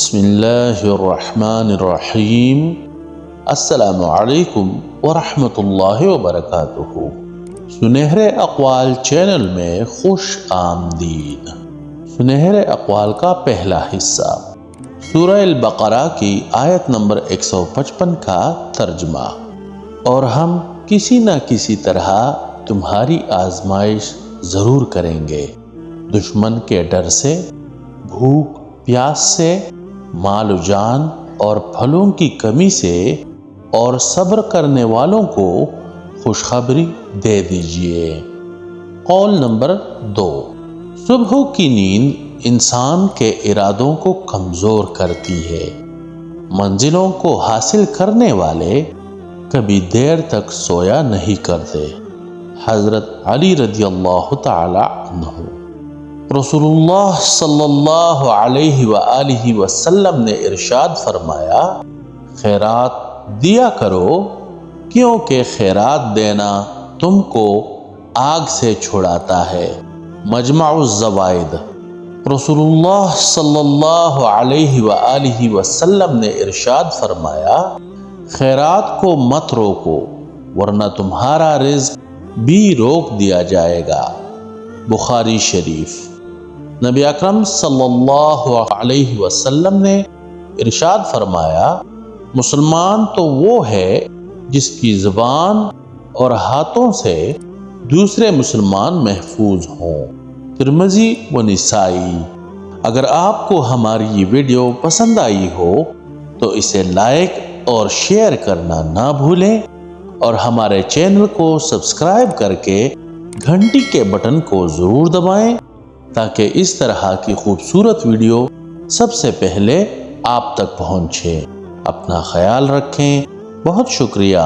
بسم اللہ الرحمن الرحیم۔ السلام علیکم ورحمۃ اللہ وبرکاتہ۔ سنہرے اقوال چینل میں خوش آمدید۔ سنہرے اقوال کا پہلا حصہ سورہ البقرہ کی آیت نمبر 155 کا ترجمہ۔ اور ہم کسی نہ کسی طرح تمہاری آزمائش ضرور کریں گے، دشمن کے ڈر سے، بھوک پیاس سے، مال و جان اور پھلوں کی کمی سے، اور صبر کرنے والوں کو خوشخبری دے دیجیے۔ قول نمبر 2، صبح کی نیند انسان کے ارادوں کو کمزور کرتی ہے۔ منزلوں کو حاصل کرنے والے کبھی دیر تک سویا نہیں کرتے۔ حضرت علی رضی اللہ تعالی عنہ۔ رسول اللہ صلی اللہ علیہ وآلہ وسلم نے ارشاد فرمایا، خیرات دیا کرو، کیونکہ خیرات دینا تم کو آگ سے چھڑاتا ہے۔ مجمع الزوائد۔ رسول اللہ صلی اللہ علیہ وآلہ وسلم نے ارشاد فرمایا، خیرات کو مت روکو ورنہ تمہارا رزق بھی روک دیا جائے گا۔ بخاری شریف۔ نبی اکرم صلی اللہ علیہ وسلم نے ارشاد فرمایا، مسلمان تو وہ ہے جس کی زبان اور ہاتھوں سے دوسرے مسلمان محفوظ ہوں۔ ترمذی و نسائی۔ اگر آپ کو ہماری یہ ویڈیو پسند آئی ہو تو اسے لائک اور شیئر کرنا نہ بھولیں، اور ہمارے چینل کو سبسکرائب کر کے گھنٹی کے بٹن کو ضرور دبائیں تاکہ اس طرح کی خوبصورت ویڈیو سب سے پہلے آپ تک پہنچے۔ اپنا خیال رکھیں۔ بہت شکریہ۔